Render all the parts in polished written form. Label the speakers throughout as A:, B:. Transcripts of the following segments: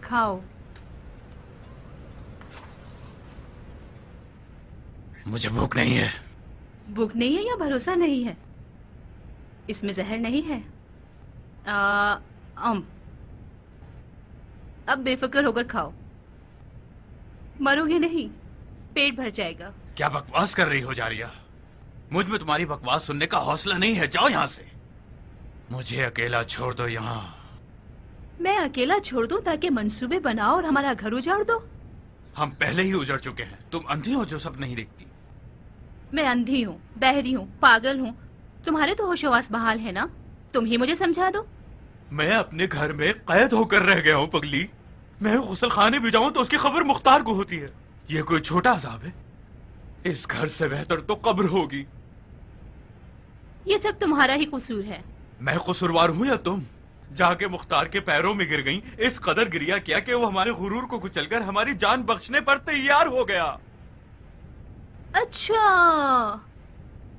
A: खाओ।
B: मुझे भूख नहीं है।
A: भूख नहीं है या भरोसा नहीं है? इसमें जहर नहीं है। अब बेफिक्र होकर खाओ, मरोगे नहीं, पेट भर जाएगा।
B: क्या बकवास कर रही हो जारिया? मुझ में तुम्हारी बकवास सुनने का हौसला नहीं है। जाओ यहाँ से, मुझे अकेला छोड़ दो। यहाँ
A: मैं अकेला छोड़ दूं ताकि मंसूबे बनाओ और हमारा घर उजाड़ दो?
B: हम पहले ही उजड़ चुके हैं। तुम अंधी हो जो सब नहीं देखती।
A: मैं अंधी हूँ, बहरी हूँ, पागल हूँ। तुम्हारे तो होशोवास बहाल है ना, तुम ही मुझे समझा दो।
B: मैं अपने घर में कैद होकर रह गया हूँ पगली। मैं गुसल खाने भी जाऊं तो उसकी खबर मुख्तार को होती है। ये कोई छोटा अजाब है? इस घर से बेहतर तो कब्र होगी।
A: ये सब तुम्हारा ही कसूर है।
B: मैं कसूरवार हूँ या तुम? जाके मुख्तार के पैरों में गिर गई, इस कदर गिरिया किया कि वो हमारे गुरूर को कुचलकर हमारी जान बख्शने पर तैयार हो गया।
A: अच्छा,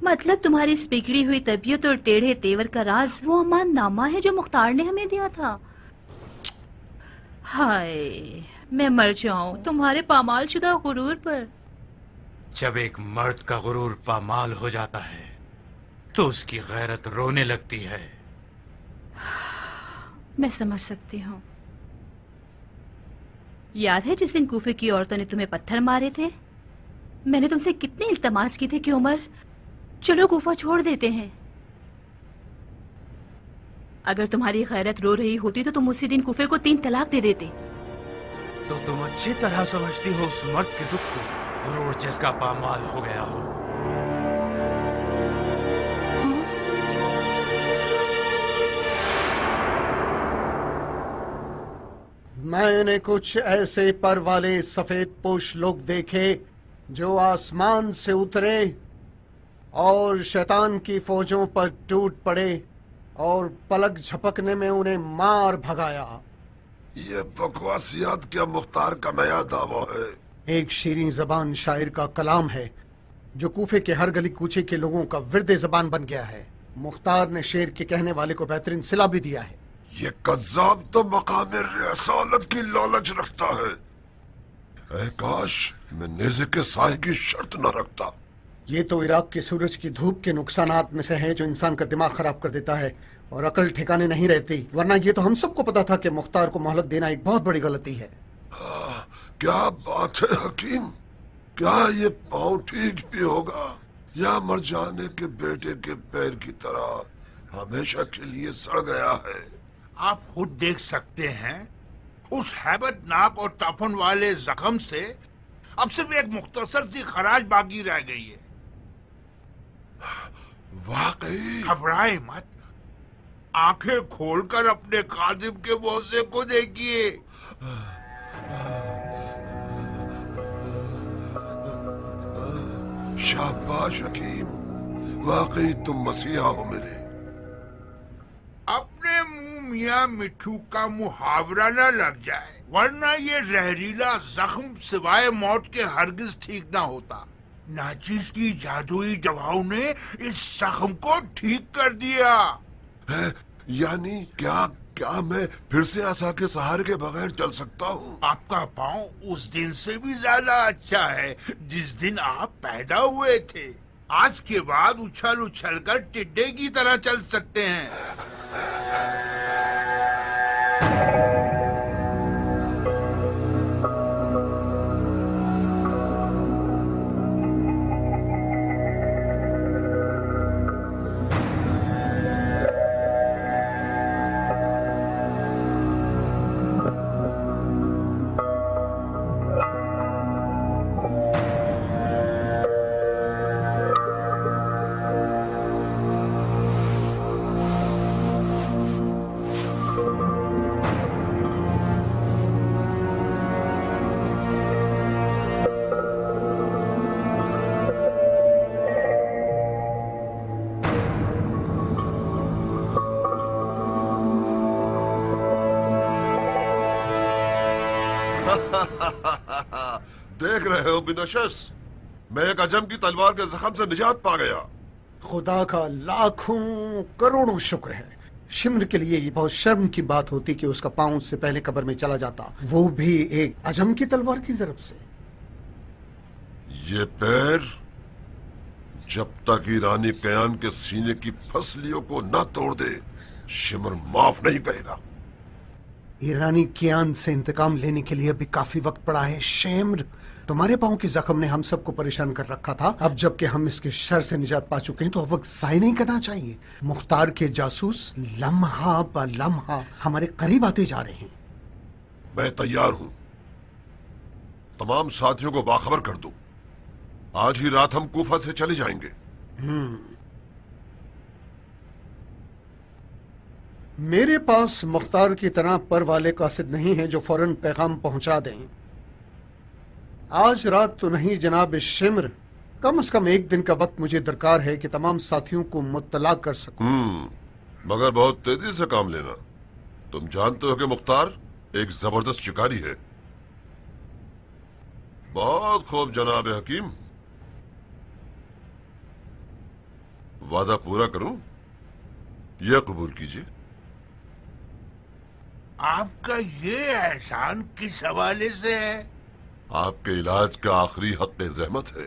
A: मतलब तुम्हारी इस बिगड़ी हुई तबीयत और टेढ़े तेवर का राज वो अमाननामा है जो मुख्तार ने हमें दिया था। हाय, मैं मर जाऊं तुम्हारे पामाल शुदा गुरूर पर।
B: जब एक मर्द का गुरूर पामाल हो जाता है तो उसकी गैरत रोने लगती है।
A: मैं समझ सकती हूँ। याद है जिस दिन कूफे की औरतों ने तुम्हें पत्थर मारे थे? मैंने तुमसे कितनी इल्तमास की थी कि उमर चलो कूफा छोड़ देते हैं। अगर तुम्हारी गैरत रो रही होती तो तुम उसी दिन कूफे को 3 तलाक दे देते।
B: तो तुम अच्छी तरह समझती हो उस मर्द के दुख को, गुरूर जिसका पामाल हो गया हो।
C: मैंने कुछ ऐसे पर वाले सफेद पोश लोग देखे जो आसमान से उतरे और शैतान की फौजों पर टूट पड़े और पलक झपकने में उन्हें मार भगाया।
D: ये बकवासियात क्या मुख्तार का नया दावा है?
C: एक शीरीं जबान शायर का कलाम है जो कूफे के हर गली कूचे के लोगों का विर्दे जबान बन गया है। मुख्तार ने शेर के कहने वाले को बेहतरीन सिला भी दिया है।
D: ये कज्जाब तो मकाम रसालत की लालच रखता है। ऐ काश मैं नेज़े के साए की शर्त न रखता।
C: ये तो इराक के सूरज की धूप के नुकसानात में से है जो इंसान का दिमाग खराब कर देता है और अकल ठिकाने नहीं रहती। वरना ये तो हम सबको पता था कि मुख्तार को मोहलत देना एक बहुत बड़ी गलती है।
D: क्या बात है हकीम, क्या ये पाँव ठीक भी होगा या मर जाने के बेटे के पैर की तरह हमेशा के लिए सड़ गया है?
E: आप खुद देख सकते हैं, उस हैबतनाक और तफन वाले जख्म से अब सिर्फ एक मुख्तसर सी खराश बाकी रह गई है।
D: वाकई
E: घबराए मत, आंखें खोलकर अपने कादिम के मुआवजे को देखिए।
D: शाबाश हकीम, वाकई तुम मसीहा हो मेरे।
E: अपने मुंह मियां मिट्ठू का मुहावरा न लग जाए, वरना ये जहरीला जख्म सिवाय मौत के हरगिज ठीक ना होता। नाचिस की जादुई दवाओं ने इस जख्म को ठीक कर दिया
D: है। यानी क्या क्या मैं फिर से आसा के सहारे के बगैर चल सकता हूँ?
E: आपका पाँव उस दिन से भी ज्यादा अच्छा है जिस दिन आप पैदा हुए थे। आज के बाद उछल उछल कर टिड्डे की तरह चल सकते हैं।
D: देख रहे हो बिनशस, मैं एक अजम की तलवार के जख्म से निजात पा गया।
C: खुदा का लाखों करोड़ों शुक्र है। शिमर के लिए ये बहुत शर्म की बात होती कि उसका पांव उससे पहले कब्र में चला जाता, वो भी एक अजम की तलवार की ज़रब से।
D: ये पैर जब तक ईरानी कयान के सीने की फसलियों को न तोड़ दे, शिमर माफ नहीं करेगा।
C: ईरानी कियान से इंतकाम लेने के लिए अभी काफी वक्त पड़ा है। शिमर, तुम्हारे पांव के जख्म ने हम सबको परेशान कर रखा था। अब जबकि हम इसके शर से निजात पा चुके हैं तो अब वक्त ज़ाय नहीं करना चाहिए। मुख्तार के जासूस लम्हा ब लम्हा हमारे करीब आते जा रहे हैं।
D: मैं तैयार हूं। तमाम साथियों को बाखबर कर दूं। आज ही रात हम कूफा से चले जाएंगे।
C: मेरे पास मुख्तार की तरह पर वाले कासिद नहीं है जो फौरन पैगाम पहुंचा दें। आज रात तो नहीं जनाब शिमर, कम से कम एक दिन का वक्त मुझे दरकार है कि तमाम साथियों को मुत्तला कर सकूं।
D: मगर बहुत तेजी से काम लेना। तुम जानते हो कि मुख्तार एक जबरदस्त शिकारी है। बहुत खूब जनाब हकीम, वादा पूरा करूं? यह कबूल कीजिए।
E: आपका ये एहसान किस हवाले से है?
D: आपके इलाज का आखिरी हक ज़हमत है।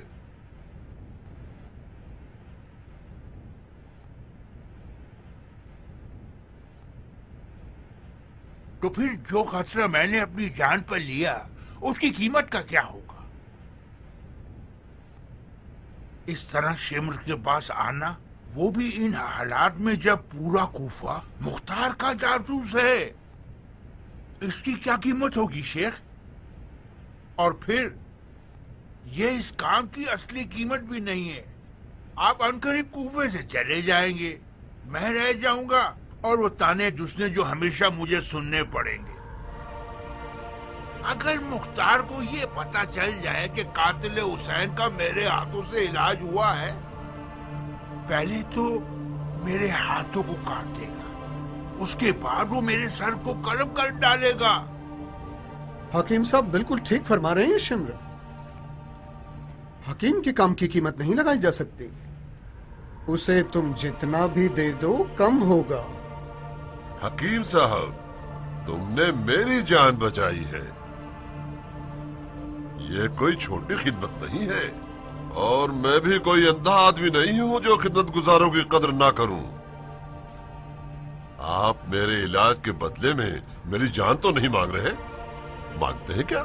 E: तो फिर जो खतरा मैंने अपनी जान पर लिया उसकी कीमत का क्या होगा? इस तरह शिमर के पास आना, वो भी इन हालात में जब पूरा कूफा मुख्तार का जासूस है, इसकी क्या कीमत होगी शेख? और फिर ये इस काम की असली कीमत भी नहीं है। आप अनकरीब कूफे से चले जाएंगे, मैं रह जाऊंगा और वो ताने दुसने जो हमेशा मुझे सुनने पड़ेंगे। अगर मुख्तार को ये पता चल जाए कि कातिल हुसैन का मेरे हाथों से इलाज हुआ है, पहले तो मेरे हाथों को काट देगा, उसके बाद वो मेरे सर को कलम कर डालेगा।
C: हकीम साहब बिल्कुल ठीक फरमा रहे हैं शिमर। हकीम के काम की कीमत नहीं लगाई जा सकती। उसे तुम जितना भी दे दो कम होगा।
D: हकीम साहब, तुमने मेरी जान बचाई है। ये कोई छोटी खिदमत नहीं है, और मैं भी कोई अंधा आदमी नहीं हूं जो खिदमत गुजारों की कदर ना करूं। आप मेरे इलाज के बदले में मेरी जान तो नहीं मांग रहे? मांगते हैं क्या?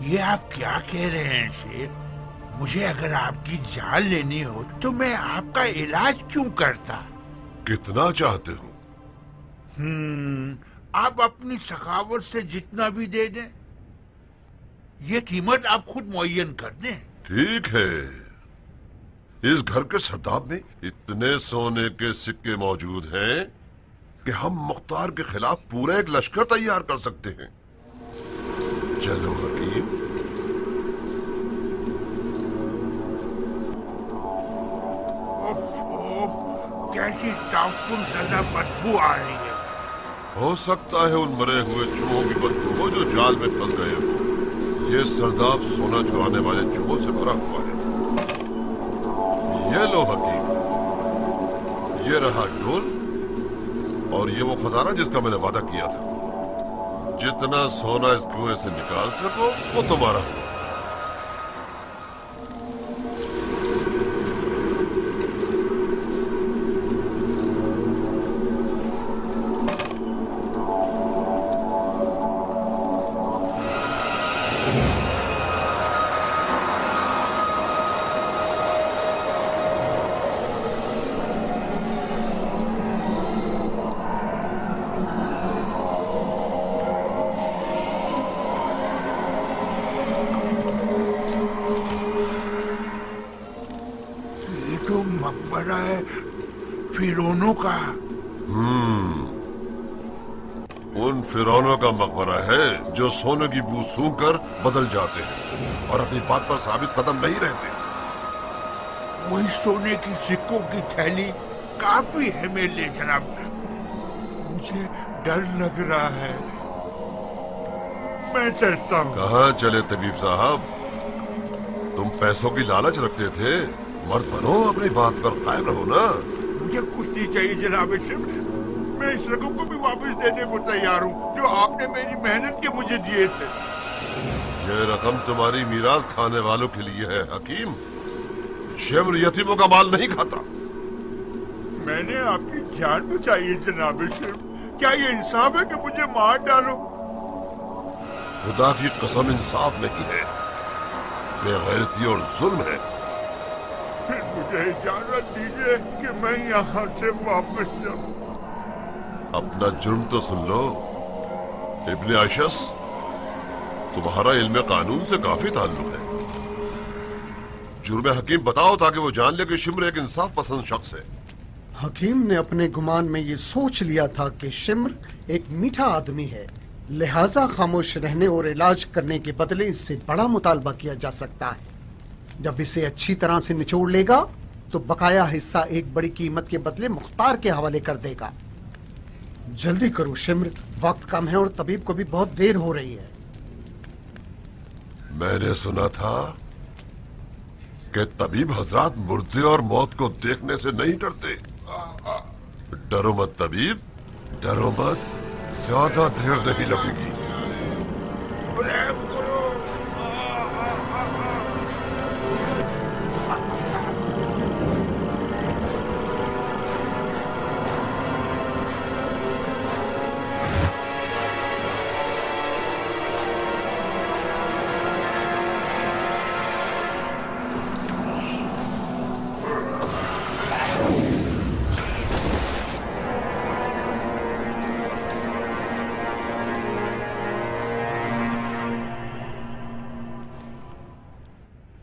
E: ये आप क्या कह रहे हैं शेख? मुझे अगर आपकी जान लेनी हो तो मैं आपका इलाज क्यों करता?
D: कितना चाहते हो?
E: आप अपनी सखावत से जितना भी दे दें, ये कीमत आप खुद मुअय्यन कर दें।
D: ठीक है। इस घर के सरदाब में इतने सोने के सिक्के मौजूद हैं कि हम मुख्तार के खिलाफ पूरा एक लश्कर तैयार कर सकते हैं। चलो हकीम।
E: कैसी ताउकुन ज़्यादा बदबू आ रही है।
D: हो सकता है उन मरे हुए चूहों की बदबू हो जो जाल में फंस गए हो। ये सरदाब सोना चुराने वाले चूहों से भरा हुआ है। ये लो हकीम, ये रहा ढोल, और ये वो खजाना जिसका मैंने वादा किया था। जितना सोना इस कुएं से निकाल सको वो तुम्हारा हो।
E: मकबरा है फिरौनों का।
D: उन फिरौनों का मकबरा है जो सोने की बू सूंघ कर बदल जाते हैं और अपनी बात पर साबित कदम नहीं रहते।
E: वही सोने की सिक्कों की थैली काफी है मेरे लिए जनाब। मुझे डर लग रहा है, मैं चलता हूँ।
D: कहाँ चले तबीब साहब? तुम पैसों की लालच रखते थे, मर्द बनो, अपनी बात पर कायम रहो ना।
E: मुझे कुछ नहीं चाहिए जनाब शिम्र। मैं इस रकम को भी वापस देने को तैयार हूँ जो आपने मेरी मेहनत के मुझे दिए थे।
D: ये रकम तुम्हारी मीरास खाने वालों के लिए है हकीम। शिम्र यतीमों का माल नहीं खाता।
E: मैंने आपकी जान बचाई है जनाब शिम्र। क्या ये इंसाफ है कि मुझे मार डालो?
D: खुदा की कसम इंसाफ नहीं है, बेगैरती और जुल्म है।
E: फिर मुझे इजाजत दीजिए कि मैं यहाँ से वापस जाऊँ।
D: अपना जुर्म तो सुन लो इब्ने अशस, तुम्हारा इल्म कानून से काफी ताल्लुक है। जुर्म हकीम बताओ ताकि वो जान ले कि शिम्र एक इंसाफ पसंद शख्स है।
C: हकीम ने अपने गुमान में ये सोच लिया था कि शिम्र एक मीठा आदमी है, लिहाजा खामोश रहने और इलाज करने के बदले इससे बड़ा मुतालबा किया जा सकता है। जब इसे अच्छी तरह से निचोड़ लेगा तो बकाया हिस्सा एक बड़ी कीमत के बदले मुख्तार के हवाले कर देगा। जल्दी करो शिम्र, वक्त कम है और तबीब को भी बहुत देर हो रही है।
D: मैंने सुना था कि तबीब हजरात मुर्दे और मौत को देखने से नहीं डरते। डरो मत तबीब, डरो मत, ज्यादा देर नहीं लगेगी।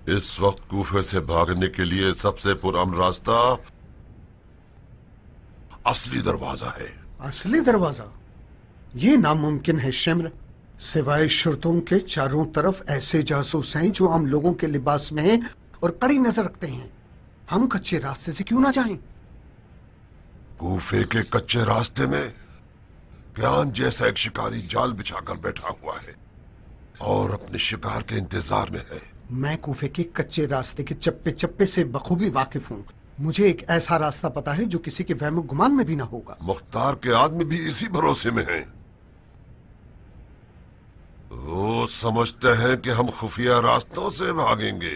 D: इस वक्त कूफे से भागने के लिए सबसे पुरअमन रास्ता असली दरवाजा है।
C: असली दरवाजा? ये नामुमकिन है शिम्र। सिवाय शर्तों के चारों तरफ ऐसे जासूस हैं जो आम लोगों के लिबास में हैं और कड़ी नजर रखते हैं। हम कच्चे रास्ते से क्यों ना जाएं?
D: कूफे के कच्चे रास्ते में ज्ञान जैसा एक शिकारी जाल बिछाकर बैठा हुआ है और अपने शिकार के इंतजार में है।
C: मैं कूफे के कच्चे रास्ते के चप्पे चप्पे से बखूबी वाकिफ हूँ। मुझे एक ऐसा रास्ता पता है जो किसी के वहम गुमान में भी ना होगा।
D: मुख्तार के आदमी भी इसी भरोसे में हैं। वो समझते हैं कि हम खुफिया रास्तों से भागेंगे।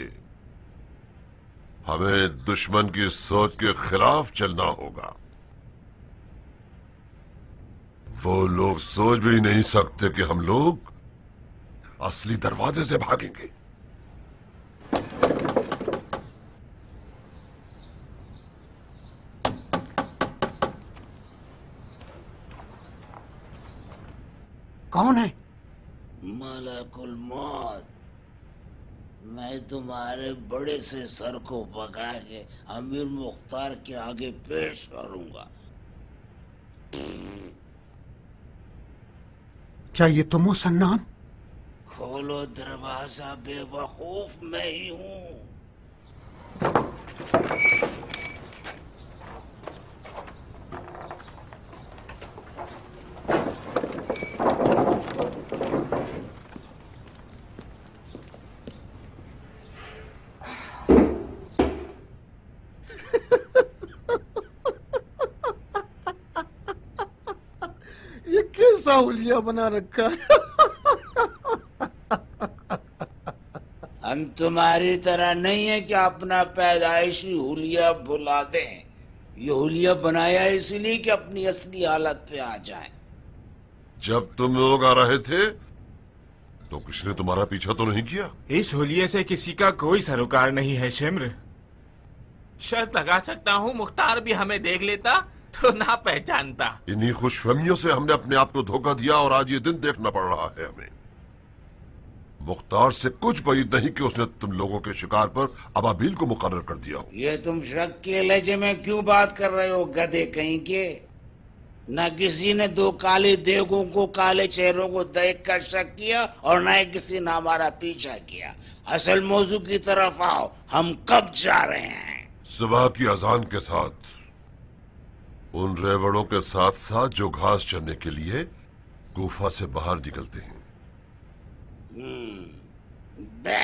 D: हमें दुश्मन की सोच के खिलाफ चलना होगा। वो लोग सोच भी नहीं सकते कि हम लोग असली दरवाजे से भागेंगे।
C: कौन है?
F: मलकुल मौत। मैं तुम्हारे बड़े से सर को पका के अमीर मुख्तार के आगे पेश करूंगा।
C: क्या ये तुम हो सन्नान?
F: खोलो दरवाजा, बेवकूफ मैं ही हूँ।
C: ये कैसा हुलिया बना रखा है?
F: हम तुम्हारी तरह नहीं है कि अपना पैदाइशी हुलिया भुला दें। ये हुलिया बनाया इसलिए कि अपनी असली हालत पे आ जाएं।
D: जब तुम लोग आ रहे थे तो किसी ने तुम्हारा पीछा तो नहीं किया?
B: इस हुलिये से किसी का कोई सरोकार नहीं है शिम्र।
G: शर्त लगा सकता हूँ मुख्तार भी हमें देख लेता तो ना पहचानता।
D: इन्हीं खुशफहमियों से हमने अपने आप को धोखा दिया और आज ये दिन देखना पड़ रहा है हमें। मुख्तार से कुछ बाद नहीं कि उसने तुम लोगों के शिकार पर अबाबील को मुकर्रर कर दिया हो।
F: ये तुम शक के लहजे में क्यों बात कर रहे हो गधे कहीं के? न किसी ने दो काले देगों को, काले चेहरों को देख कर शक किया और न ही किसी ने हमारा पीछा किया। असल मौजू की तरफ आओ, हम कब जा रहे हैं?
D: सुबह की अजान के साथ उन रेवड़ों के साथ साथ जो घास चरने के लिए कूफा से बाहर निकलते हैं।
F: बे!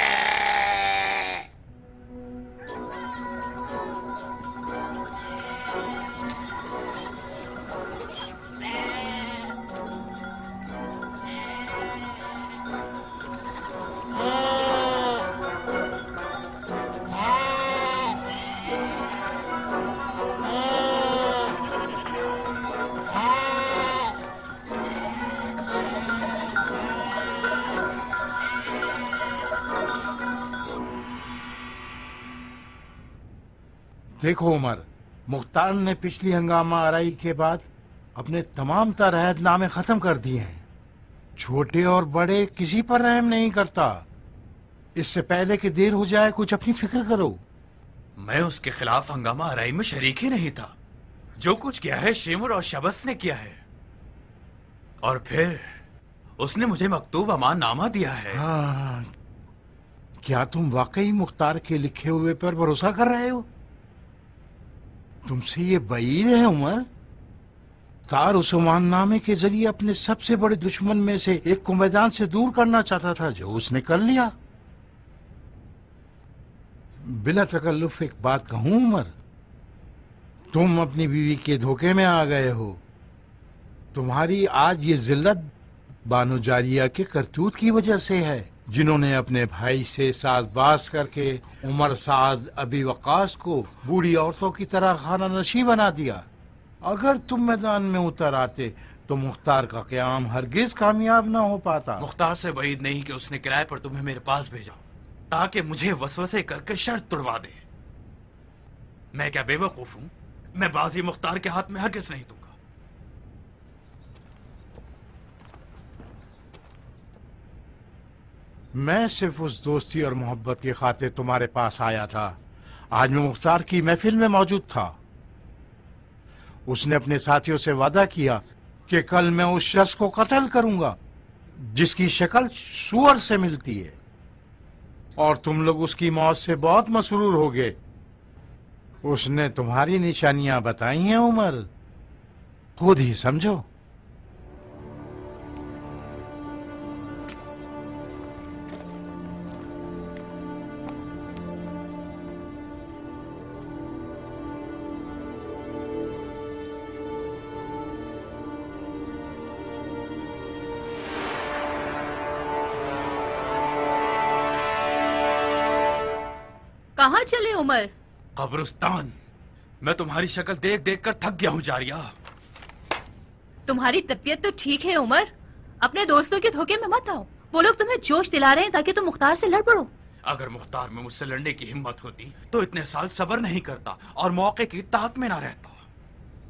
H: देखो उमर, मुख्तार ने पिछली हंगामा आराई के बाद अपने तमाम तरहदनामे खत्म कर दिए हैं। छोटे और बड़े किसी पर रहम नहीं करता। इससे पहले कि देर हो जाए कुछ अपनी फिक्र करो।
B: मैं उसके खिलाफ हंगामा आराई में शरीक ही नहीं था। जो कुछ किया है शिमर और शबस ने किया है, और फिर उसने मुझे मकतूब अमान नामा दिया है।
H: हाँ, क्या तुम वाकई मुख्तार के लिखे हुए पर भरोसा कर रहे हो? तुमसे ये बईद है उमर। तार उस नामे के जरिए अपने सबसे बड़े दुश्मन में से एक को मैदान से दूर करना चाहता था, जो उसने कर लिया। बिला तकल्लुफ एक बात कहूं उमर, तुम अपनी बीवी के धोखे में आ गए हो। तुम्हारी आज ये जिल्लत बानो जारिया के करतूत की वजह से है, जिन्होंने अपने भाई से साजबाज करके उमर साद अबी वकास को बूढ़ी औरतों की तरह खाना नशी बना दिया। अगर तुम मैदान में उतर आते तो मुख्तार का क़याम हरगिज कामयाब ना हो पाता।
B: मुख्तार से बईद नहीं कि उसने किराए पर तुम्हें मेरे पास भेजा ताकि मुझे वसवसे करके शर्त तुड़वा दे। मैं क्या बेवकूफ हूं? मैं बाजी मुख्तार के हाथ में हरगिज नहीं दूंगा।
H: मैं सिर्फ उस दोस्ती और मोहब्बत की खातिर तुम्हारे पास आया था। आज मैं मुख्तार की महफिल में मौजूद था। उसने अपने साथियों से वादा किया कि कल मैं उस शख्स को कत्ल करूंगा जिसकी शक्ल सूअर से मिलती है, और तुम लोग उसकी मौत से बहुत मसरूर होगे। उसने तुम्हारी निशानियां बताई हैं उमर, खुद ही समझो।
A: कहाँ चले उमर?
B: कब्रिस्तान। मैं तुम्हारी शक्ल देख देख कर थक गया हूँ जारिया।
A: तुम्हारी तबीयत तो ठीक है उमर, अपने दोस्तों के धोखे में मत आओ। वो लोग तुम्हें जोश दिला रहे हैं ताकि तुम मुख्तार से लड़ पड़ो।
B: अगर मुख्तार में मुझसे लड़ने की हिम्मत होती तो इतने साल सब्र नहीं करता और मौके की ताक में ना रहता।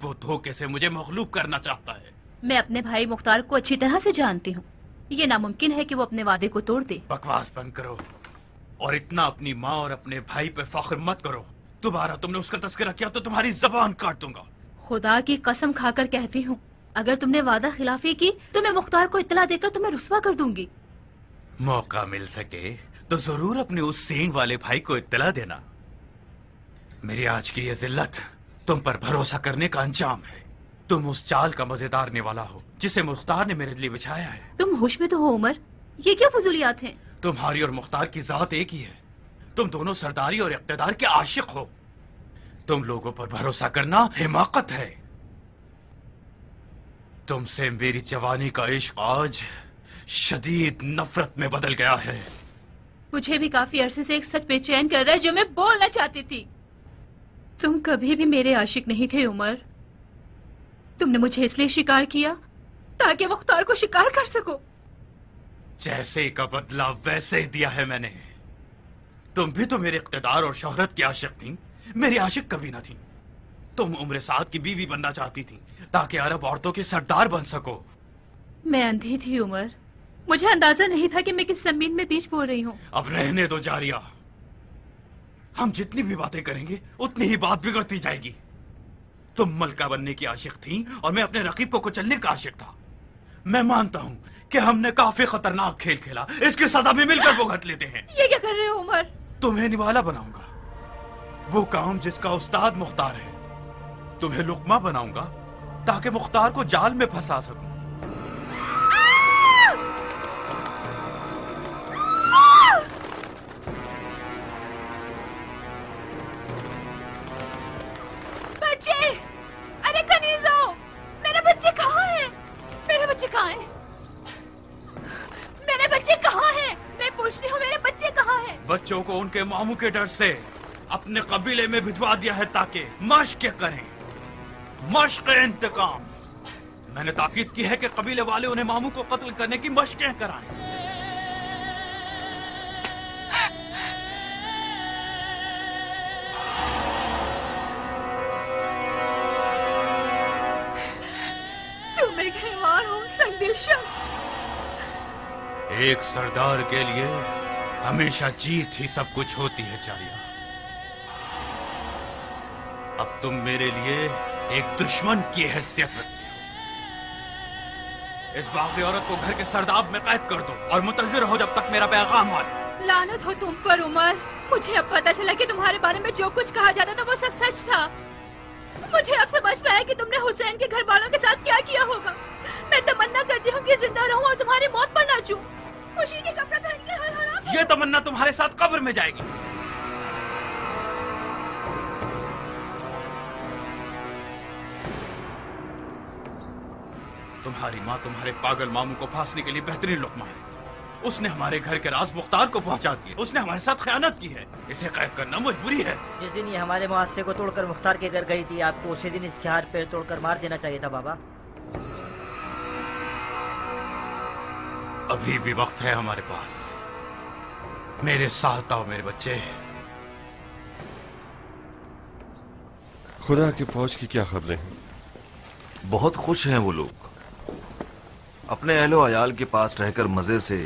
B: वो धोखे से मुझे मखलूब करना चाहता है।
A: मैं अपने भाई मुख्तार को अच्छी तरह से जानती हूँ। ये नामुमकिन है कि वो अपने वादे को तोड़ दे।
B: बकवास बंद करो और इतना अपनी माँ और अपने भाई पे फख्र मत करो। दोबारा तुमने उसका तस्करा किया तो तुम्हारी जबान काट दूंगा।
A: खुदा की कसम खाकर कहती हूँ, अगर तुमने वादा खिलाफी की तो मैं मुख्तार को इत्तला देकर तुम्हें रुस्वा कर दूंगी।
B: मौका मिल सके तो जरूर अपने उस सींग वाले भाई को इत्तला देना। मेरी आज की ये जिल्लत तुम पर भरोसा करने का अंजाम है। तुम उस चाल का मजेदार निवाला हो जिसे मुख्तार ने मेरे लिए बिछाया है।
A: तुम होश में तो हो उमर? ये क्या फजूलियात हैं?
B: तुम्हारी और मुख्तार की जात एक ही है। तुम दोनों सरदारी और इख्तिदार के आशिक हो। तुम लोगों पर भरोसा करना हिमाकत है। तुमसे मेरी जवानी का इश्क आज शदीद नफरत में बदल गया है।
A: मुझे भी काफी अरसे से एक सच बेचैन कर रहा है जो मैं बोलना चाहती थी। तुम कभी भी मेरे आशिक नहीं थे उमर। तुमने मुझे इसलिए शिकार किया ताकि मुख्तार को शिकार कर सको।
B: जैसे का बदला वैसे ही दिया है मैंने। तुम भी तो मेरे इख्तिदार और शोहरत की आशिक थी, मेरी आशिक कभी ना थी। तुम उम्र साद की बीवी बनना चाहती थी ताकि अरब औरतों के सरदार बन सको।
A: मैं अंधी थी उमर, मुझे अंदाजा नहीं था कि मैं किस जमीन में बीज बो रही हूँ।
B: अब रहने दो जारिया। हम जितनी भी बातें करेंगे उतनी ही बात बिगड़ती जाएगी। तुम मलका बनने की आशिक थी और मैं अपने रकीब को कुचलने का आशिक था। मैं मानता हूँ कि हमने काफी खतरनाक खेल खेला। इसकी सजा भी मिलकर भुगत लेते हैं।
A: ये क्या कर रहे हो उमर?
B: तुम्हें निवाला बनाऊंगा, वो काम जिसका उस्ताद मुख्तार है। तुम्हें लुकमा बनाऊंगा ताकि मुख्तार को जाल में फंसा सकूं।
A: बच्चे! अरे कनीज़ो! मेरे बच्चे कहाँ हैं? मेरे बच्चे कहाँ हैं? मेरे बच्चे कहाँ हैं? मैं पूछती हूँ, मेरे बच्चे कहाँ हैं?
B: बच्चों को उनके मामू के डर से अपने कबीले में भिजवा दिया है ताकि मश्क करें, मश्क इंतकाम। मैंने ताकीद की है कि कबीले वाले उन्हें मामू को कत्ल करने की मश्कें कराएं। एक सरदार के लिए हमेशा जीत ही सब कुछ होती है चारिया। अब तुम मेरे लिए एक दुश्मन की हैसियत रखते हो। इस बावरी औरत को घर के सरदाब में कैद कर दो और मुंतजिर हो जब तक मेरा पैगाम आए।
A: लानत हो तुम पर उमर। मुझे अब पता चला कि तुम्हारे बारे में जो कुछ कहा जाता था वो सब सच था। मुझे अब समझ में आया कि तुमने हुसैन के घर वालों के साथ क्या किया होगा। मैं तमन्ना करती हूँ कि जिंदा रहूं और तुम्हारी मौत पर नाचूं, खुशी के कपड़े पहन के हर हर।
B: ये तमन्ना तुम्हारे साथ कब्र में जाएगी। तुम्हारी माँ तुम्हारे पागल मामू को फांसने के लिए बेहतरीन लुक्मा है। उसने हमारे घर के राज मुख्तार को पहुंचा दिए। उसने हमारे साथ खयानत की है। इसे कैद करना मजबूरी है।
I: जिस दिन ये हमारे मुआसरे को तोड़कर मुख्तार के घर गई थी, आपको उसी दिन इसके हाथ पैर तोड़कर मार देना चाहिए था बाबा।
B: अभी भी वक्त है हमारे पास। मेरे साथ आओ मेरे बच्चे।
J: खुदा की फौज की क्या खबरें हैं?
K: बहुत खुश हैं वो लोग। अपने अहलो अयाल के पास रहकर मजे से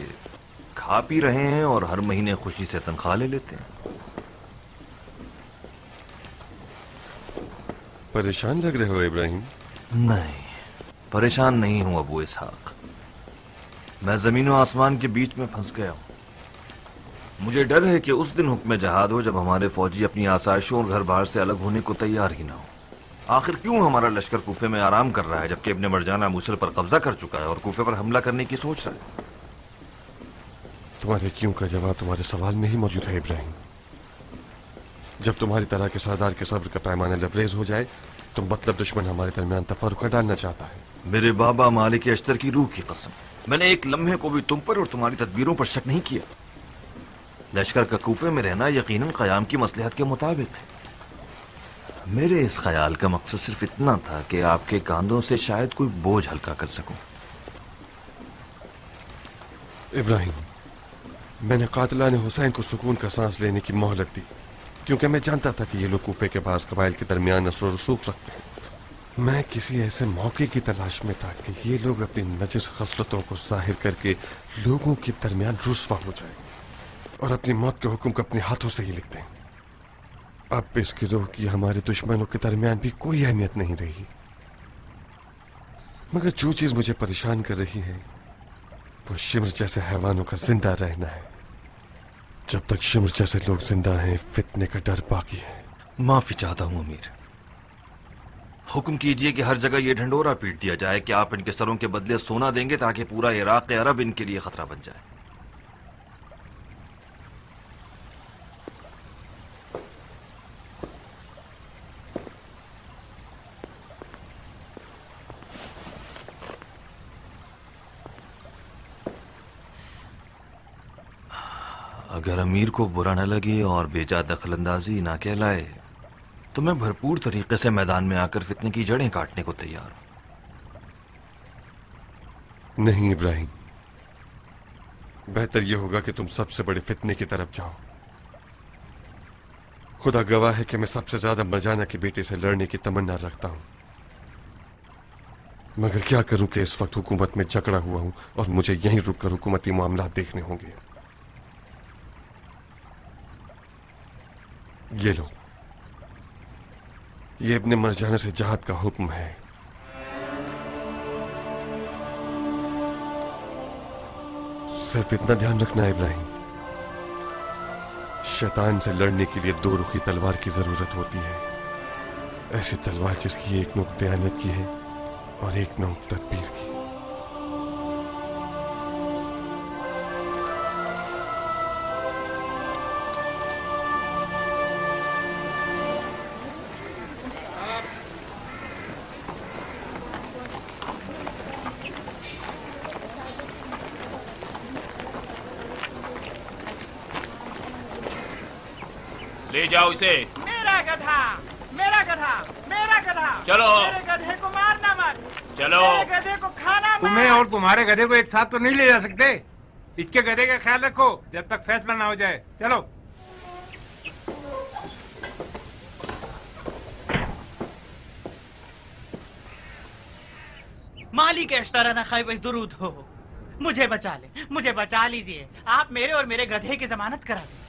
K: खा पी रहे हैं और हर महीने खुशी से तनख्वाह ले लेते हैं।
J: परेशान लग रहे हो इब्राहिम?
K: नहीं, परेशान नहीं हूं अबू इसहाक। मैं जमीन और आसमान के बीच में फंस गया हूं। मुझे डर है कि उस दिन हुक्म जहाद हो जब हमारे फौजी अपनी आसाइशों और घर बार से अलग होने को तैयार ही ना हो। आखिर क्यों हमारा लश्कर कूफे में आराम कर रहा है जबकि इब्ने मरजाना मूसल पर कब्जा कर चुका है और कूफे पर हमला करने की सोच रहा है?
J: तुम्हारे क्यों का जवाब तुम्हारे सवाल में ही मौजूद है इब्राहिम। जब तुम्हारी तरह के सरदार के सब्र का पैमाना लबरेज हो जाए तो मतलब दुश्मन हमारे दरमियान तफर्रुक़ डालना चाहता है।
K: मेरे बाबा मालिक अश्तर की रूह की कसम, मैंने एक लम्हे को भी तुम पर और तुम्हारी तदबीरों पर शक नहीं किया। लश्कर का कूफे में रहना यकीनन क़याम की मसलहत के मुताबिक है। मेरे इस ख्याल का मकसद सिर्फ इतना था कि आपके कांधों से शायद कोई बोझ हल्का कर सकूं।
J: इब्राहिम, मैंने कातिलाने हुसैन को सुकून का सांस लेने की मोहलत दी क्योंकि मैं जानता था कि ये लोग कूफे के पास कबाइल के दरमियान नस्ल और रसूख रखते हैं। मैं किसी ऐसे मौके की तलाश में था कि ये लोग अपनी नजिस खसलतों को जाहिर करके लोगों के दरमियान रुस्वा हो जाए और अपनी मौत के हुक्म को अपने हाथों से ही लिख दें। अब इस गिरोह की हमारे दुश्मनों के दरमियान भी कोई अहमियत नहीं रही। मगर जो चीज मुझे परेशान कर रही है वो शिमर जैसे हैवानों का जिंदा रहना है। जब तक शिमर जैसे लोग जिंदा हैं फितने का डर बाकी है।
K: माफी चाहता हूं अमीर। हुक्म कीजिए कि हर जगह ये ढंडोरा पीट दिया जाए कि आप इनके सरों के बदले सोना देंगे ताकि पूरा इराक अरब इनके लिए खतरा बन जाए। अगर अमीर को बुरा न लगे और बेजा दखलंदाजी ना कहलाए तो मैं भरपूर तरीके से मैदान में आकर फितने की जड़ें काटने को तैयार हूं।
J: नहीं इब्राहिम, बेहतर यह होगा कि तुम सबसे बड़े फितने की तरफ जाओ। खुदा गवाह है कि मैं सबसे ज्यादा मरजाना की बेटे से लड़ने की तमन्ना रखता हूं, मगर क्या करूं कि इस वक्त हुकूमत में जकड़ा हुआ हूं और मुझे यहीं रुककर हुकूमती मामला देखने होंगे। ये लो, ये इब्ने मरजाना से जहाद का हुक्म है। सिर्फ इतना ध्यान रखना इब्राहिम, शैतान से लड़ने के लिए दो रुखी तलवार की जरूरत होती है। ऐसी तलवार जिसकी एक नोक दयानत की है और एक नोक तदबीर की।
G: ले जाओ इसे।
L: मेरा गधा, मेरा गधा, मेरा गधा।
G: चलो।
L: मेरे गधे को मारना मत।
G: चलो।
L: मेरे गधे को खाना मत।
M: तुम्हें और तुम्हारे गधे को एक साथ तो नहीं ले जा सकते। इसके गधे का ख्याल रखो जब तक फैसला ना हो जाए। चलो।
L: मालिक अश्तराना खैब दुरूद हो। मुझे बचा ले, मुझे बचा लीजिए। आप मेरे और मेरे गधे की जमानत करा दें।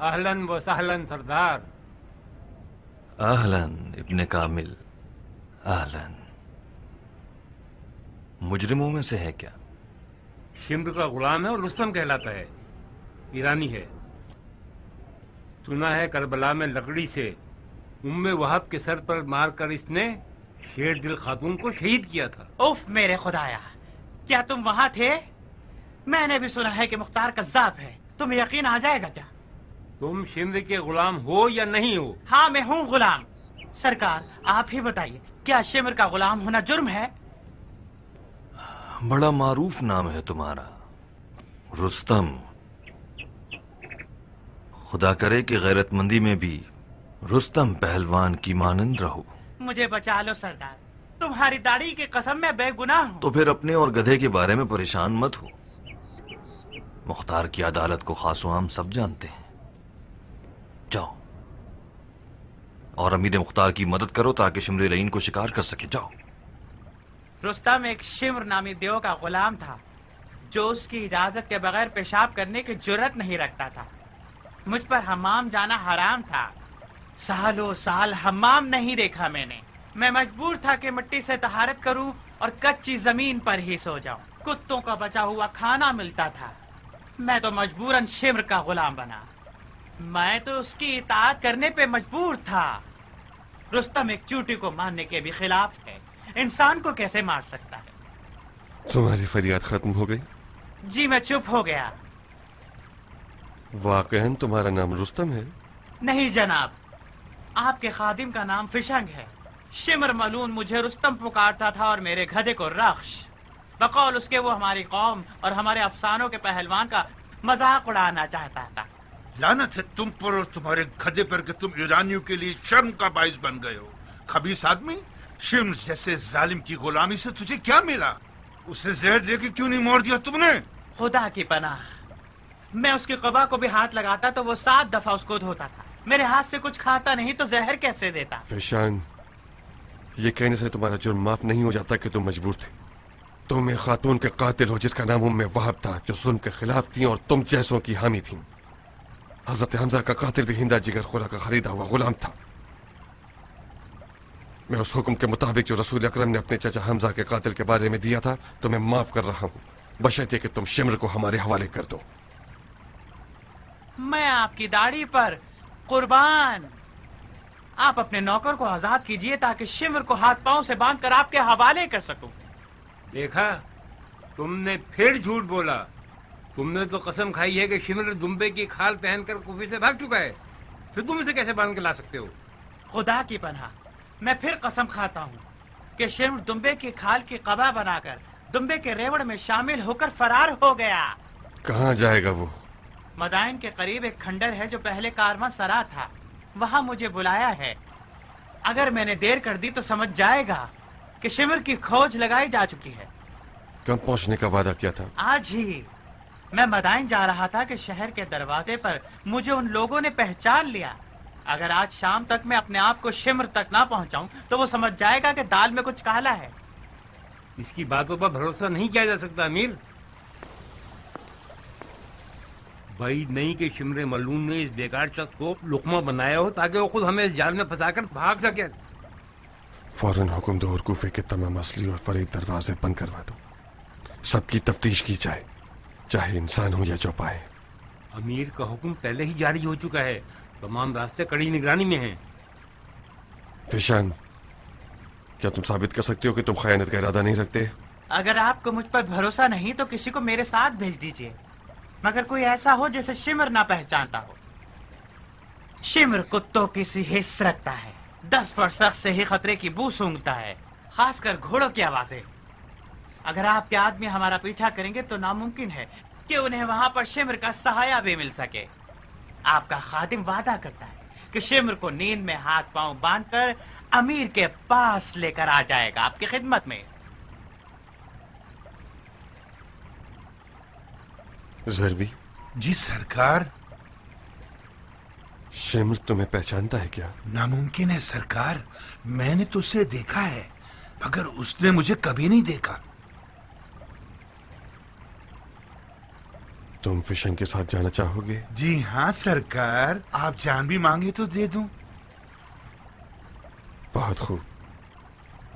M: अहलन व सहलन सरदार।
K: अहलन इब्ने कामिल, अहलन। मुजरिमों में से है क्या?
M: शिम्र का गुलाम है और रुस्तम कहलाता है, ईरानी है। सुना है करबला में लकड़ी से उम्मे वहाब के सर पर मारकर इसने शेर दिल खातून को शहीद किया था।
L: उफ मेरे खुदाया, क्या तुम वहां थे? मैंने भी सुना है कि मुख्तार कज़्ज़ाब है। तुम्हें यकीन आ जाएगा क्या?
M: तुम शिम्र के गुलाम हो या नहीं हो?
L: हाँ मैं हूँ गुलाम। सरकार आप ही बताइए, क्या शिम्र का गुलाम होना जुर्म है?
K: बड़ा मारूफ नाम है तुम्हारा, रुस्तम। खुदा करे कि गैरतमंदी में भी रुस्तम पहलवान की मानंद रहो।
L: मुझे बचा लो सरदार, तुम्हारी दाढ़ी की कसम मैं बेगुनाह हूँ।
K: तो फिर अपने और गधे के बारे में परेशान मत हो। मुख्तार की अदालत को खासो आम सब जानते हैं। जाओ और अमीर मुख्तार की मदद करो ताकि शिमर लईन को शिकार कर सके। जाओ।
L: रुस्तम एक शिम्र नामी देव का गुलाम था जो उसकी इजाजत के बगैर पेशाब करने की जुर्रत नहीं रखता था। मुझ पर हमाम जाना हराम था। सालों साल हमाम नहीं देखा मैंने। मैं मजबूर था कि मिट्टी से तहारत करूं और कच्ची जमीन पर ही सो जाऊं। कुत्तों का बचा हुआ खाना मिलता था। मैं तो मजबूरन शिम्र का गुलाम बना। मैं तो उसकी इताअत करने पे मजबूर था। रुस्तम एक चूटी को मारने के भी खिलाफ है। इंसान को कैसे मार सकता है?
J: तुम्हारी फरियाद खत्म हो गई?
L: जी मैं चुप हो गया।
J: वाकईन तुम्हारा नाम रुस्तम है?
L: नहीं जनाब, आपके खादिम का नाम फिशंग है। शिमर मलून मुझे रुस्तम पुकारता था और मेरे गधे को रख्श। बकौल उसके वो हमारी कौम और हमारे अफसानों के पहलवान का मजाक उड़ाना चाहता था।
E: लानत है तुम पर और तुम्हारे गधे पर कि तुम ईरानियों के लिए शर्म का बाइस बन गए हो। खबीस आदमी, शिम्र जैसे जालिम की गुलामी से तुझे क्या मिला? उसे जहर दे के क्यों नहीं मार दिया तुमने?
L: खुदा की पनाह, मैं उसकी क़बा को भी हाथ लगाता तो वो 7 दफा उसको धोता था। मेरे हाथ से कुछ खाता नहीं तो जहर कैसे देता?
J: फिशान, ये कहने से तुम्हारा जुर्म माफ नहीं हो जाता कि तुम मजबूर थे। तुम एक खातून के कातिल हो जिसका नाम उम्मे वहाब था, जो जुल्म के खिलाफ थी और तुम जैसों की हामी थी। हजरत हमजा का कातिल भी हिंदा जिगर खुरा का खरीदा हुआ गुलाम था। मैं उस हुक्म के मुताबिक जो रसूल अकरम ने अपने चाचा हमजा के कातिल के बारे में दिया था तुम्हें माफ कर रहा हूँ, बशर्ते कि तुम शिम्र को हमारे हवाले कर दो।
L: मैं आपकी दाढ़ी पर कुर्बान। आप अपने नौकर को आजाद कीजिए ताकि शिम्र को हाथ पांव से बांधकर आपके हवाले कर सकूं।
M: देखा, तुमने फिर झूठ बोला। तुमने तो कसम खाई है कि शिम्र दुम्बे की खाल पहनकर कुफे से भाग चुका है, फिर तुम इसे कैसे बांध के ला सकते हो?
L: खुदा की पनाह, मैं फिर कसम खाता हूँ कि शिम्र दुम्बे की खाल की कबा बनाकर दुम्बे के रेवड़ में शामिल होकर फरार हो गया।
J: कहाँ जाएगा वो?
L: मदाइन के करीब एक खंडर है जो पहले कारवां सरा था, वहाँ मुझे बुलाया है। अगर मैंने देर कर दी तो समझ जाएगा कि शिम्र की खोज लगाई जा चुकी है।
J: कब पहुँचने का वादा किया था?
L: आज ही। मैं मदाइन जा रहा था कि शहर के दरवाजे पर मुझे उन लोगों ने पहचान लिया। अगर आज शाम तक मैं अपने आप को शिम्र तक ना पहुंचाऊं तो वो समझ जाएगा कि दाल में कुछ काला है।
M: इसकी बातों पर भरोसा नहीं किया जा सकता अमीर। भाई नहीं कि शिम्र मलून ने इस बेकार शख्स को लुकमा बनाया हो ताकि वो खुद हमें इस जाल में फंसाकर भाग सके।
J: फौरन हुक्म दो और कूफे के तमाम असली और फरीद दरवाजे बंद करवा दो। सबकी तफ्तीश की जाए, चाहे इंसान हो या चौपाए।
M: अमीर का हुक्म पहले ही जारी हो चुका है। तमाम रास्ते कड़ी निगरानी में हैं।
J: फिशान, क्या तुम साबित कर सकते हो कि तुम खयानत का इरादा नहीं रखते?
L: अगर आपको मुझ पर भरोसा नहीं तो किसी को मेरे साथ भेज दीजिए, मगर कोई ऐसा हो जिसे शिम्र ना पहचानता हो। शिम्र कुत्तों की सी हिस्स रखता है। 10 फुट से ही खतरे की बू सूंघता है, खासकर घोड़ों की आवाजें। अगर आपके आदमी हमारा पीछा करेंगे तो नामुमकिन है कि उन्हें वहां पर शिम्र का सहाया भी मिल सके। आपका खादिम वादा करता है कि शिम्र को नींद में हाथ पांव बांधकर अमीर के पास लेकर आ जाएगा, आपकी खिदमत में।
J: ज़रबी।
E: जी सरकार।
J: शिम्र तुम्हें पहचानता है क्या?
E: नामुमकिन है सरकार, मैंने तो उसे देखा है। मगर उसने मुझे कभी नहीं देखा।
J: तुम फिशन के साथ जाना चाहोगे?
E: जी हाँ सरकार, आप जान भी मांगे तो दे दूं।
J: बहुत खूब,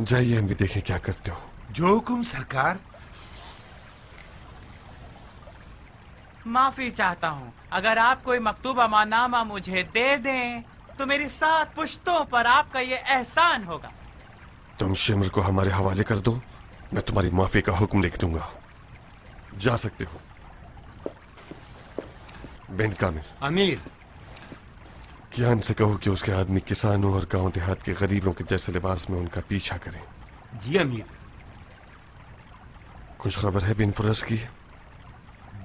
J: जाइए हम भी देखें क्या करते हो।
E: जो हुकुम सरकार।
L: माफी चाहता हूँ, अगर आप कोई मकतूब अमानामा मुझे दे दें तो मेरी 7 पुश्तों पर आपका ये एहसान होगा।
J: तुम शिमर को हमारे हवाले कर दो, मैं तुम्हारी माफी का हुक्म लिख दूंगा। जा सकते हो। बिन कामिल।
M: अमीर।
J: कियान से कहो कि उसके आदमी किसानों और गांव देहात के गरीबों के जैसे लिबास में उनका पीछा करें।
M: जी अमीर।
J: कुछ खबर है बिन फुरस की?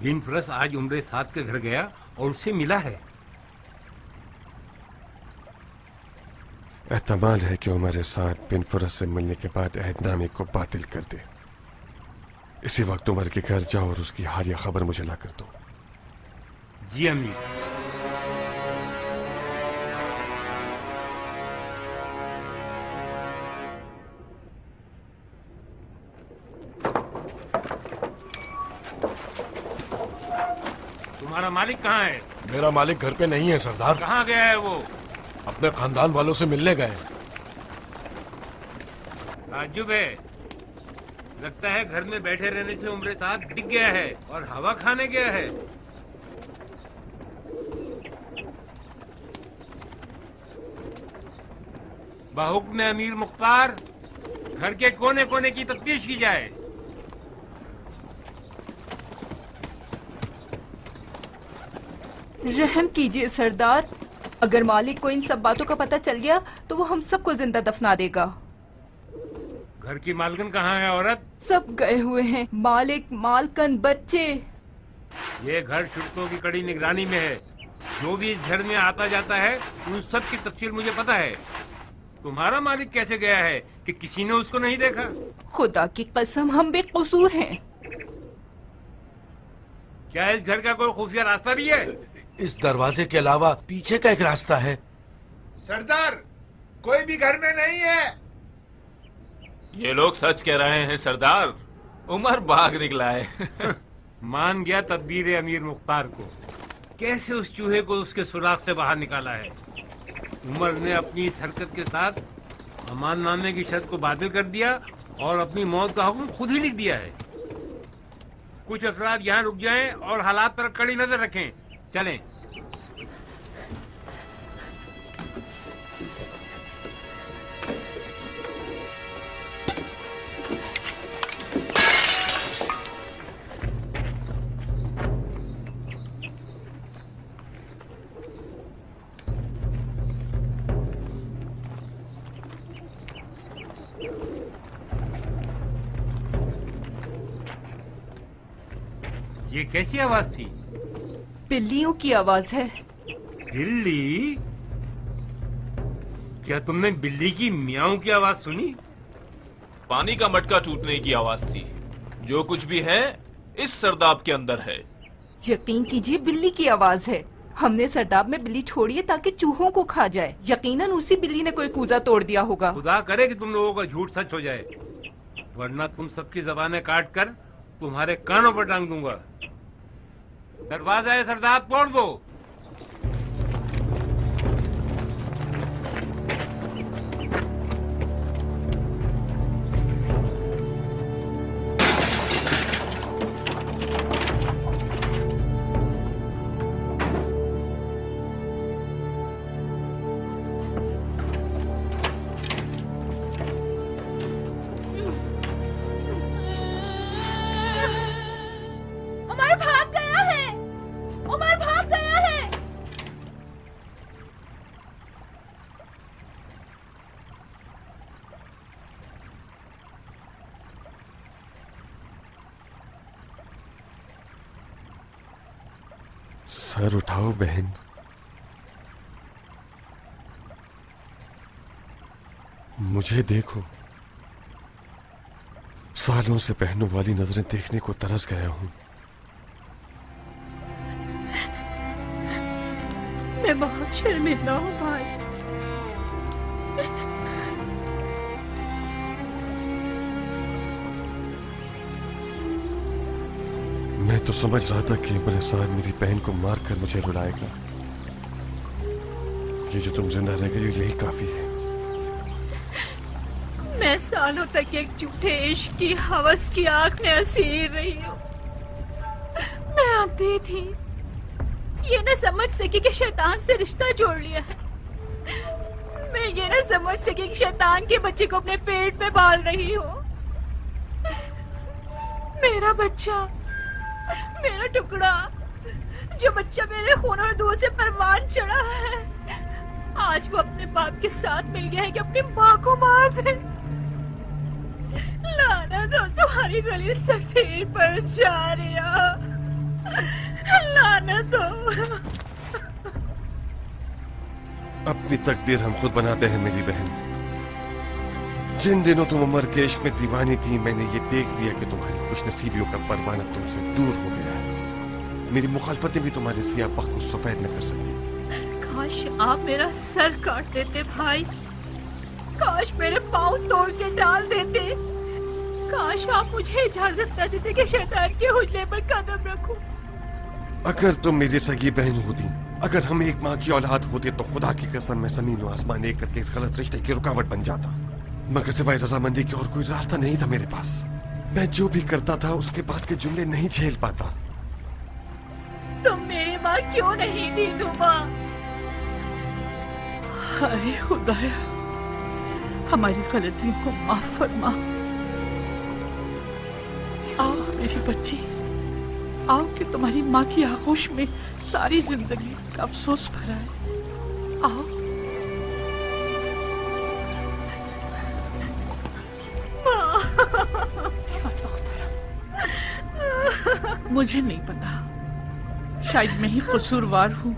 M: बिन फुरस आज उम्रे साथ के घर गया और उससे मिला है।
J: एहतमाल है कि उमर साथ बिन फुरस से मिलने के बाद अहदनामे को बातिल कर दे। इसी वक्त उमर के घर जाओ और उसकी हालिया खबर मुझे ला कर दो।
M: जी अमीर। तुम्हारा मालिक कहाँ है?
N: मेरा मालिक घर पे नहीं है सरदार।
M: कहाँ गया है वो?
N: अपने खानदान वालों से मिलने गए।
M: ताज्जुब है, लगता है घर में बैठे रहने से उम्र साथ दिख गया है और हवा खाने गया है। बाहुक्म अमीर मुख्तार, घर के कोने कोने की तफ्तीश की जाए।
O: रहम कीजिए सरदार, अगर मालिक को इन सब बातों का पता चल गया तो वो हम सबको जिंदा दफना देगा।
M: घर की मालकन कहाँ है औरत?
O: सब गए हुए हैं, मालिक, मालकन, बच्चे।
M: ये घर शुल्कों की कड़ी निगरानी में है। जो भी इस घर में आता जाता है उन सब की तफसील मुझे पता है। तुम्हारा मालिक कैसे गया है कि किसी ने उसको नहीं देखा?
O: खुदा की कसम हम बेकसूर हैं।
M: क्या इस घर का कोई खुफिया रास्ता भी है?
N: इस दरवाजे के अलावा पीछे का एक रास्ता है।
E: सरदार, कोई भी घर में नहीं है।
G: ये लोग सच कह रहे हैं सरदार, उमर भाग निकला है।
M: मान गया तदबीर अमीर मुख्तार को। कैसे उस चूहे को उसके सुराख से बाहर निकाला है। उमर ने अपनी इस हरकत के साथ अमान नामे की शर्त को बातिल कर दिया और अपनी मौत का हुक्म खुद ही लिख दिया है। कुछ अफराद यहाँ रुक जाएं और हालात पर कड़ी नजर रखें। चलें। ये कैसी आवाज थी?
O: बिल्लियों की आवाज है।
M: बिल्ली? क्या तुमने बिल्ली की मियाऊं की आवाज सुनी?
G: पानी का मटका टूटने की आवाज थी। जो कुछ भी है इस सरदाब के अंदर है।
O: यकीन कीजिए बिल्ली की आवाज है। हमने सरदाब में बिल्ली छोड़ी है ताकि चूहों को खा जाए। यकीनन उसी बिल्ली ने कोई कूजा तोड़ दिया होगा।
M: खुदा करे कि तुम लोगों का झूठ सच हो जाए, वरना तुम सबकी जबानें काट कर तुम्हारे कानों पर टांग दूंगा। दरवाजा है सरदार, तोड़ दो।
J: सर उठाओ बहन। मुझे देखो। सालों से बहनों वाली नजरें देखने को तरस गया हूं।
A: मैं बहुत शर्मिंदा हूँ भाई।
J: समझ रहा था कि मेरे साथ मेरी बहन को मारकर मुझे रुलाएगा। ये जो तुम जिंदा रह गई हो यही काफी है।
A: मैं सालों तक एक झूठे इश्क की हवस की आग में असीर रही हूँ। मैं अंधी थी, ये न समझ सकी कि शैतान से रिश्ता जोड़ लिया। मैं ये न समझ सकी कि शैतान के बच्चे को अपने पेट में पाल रही हूँ। मेरा बच्चा, मेरा टुकड़ा, जो बच्चा मेरे खून और दूध से परवान चढ़ा है, आज वो अपने बाप के साथ मिल गया है कि अपनी माँ को मार दे। लानत हो तुम्हारी गली तकदीर पर जारिया, लानत हो।
J: अपनी तकदीर हम खुद बनाते हैं मेरी बहन। जिन दिनों तुम उम्र के इश्क में दीवानी थी, मैंने ये देख लिया कि तुम्हारी खुशनसीबियों का परवाना तुमसे दूर हो गया है। मेरी मुखालफतें भी तुम्हारे सियाह बख्त को सफेद न कर सकी।
A: काश आप मेरा सर काट देते भाई, काश मेरे पाँव तोड़ के डाल देते, काश आप मुझे इजाजत न देते कि शैतान के हुजले पर कदम रखूं।
J: अगर तुम मेरी सगी बहन होती, अगर हम एक माँ की औलाद होते, तो खुदा की कसम मैं जमीन और आसमान एक करके इस गलत रिश्ते की रुकावट बन जाता। मगर सिवाय रजामंदी के और कोई रास्ता नहीं था मेरे पास। मैं जो भी करता था उसके बाद के जुमले नहीं झेल पाता।
A: तुम मेरी माँ क्यों नहीं थी दुआ? हाय खुदाया, हमारी गलतियों को माफ फरमा। आओ मेरी बच्ची, आओ कि तुम्हारी माँ की आगोश में सारी जिंदगी का अफसोस भरा है। आओ। मुझे नहीं पता, शायद मैं ही कसूरवार हूँ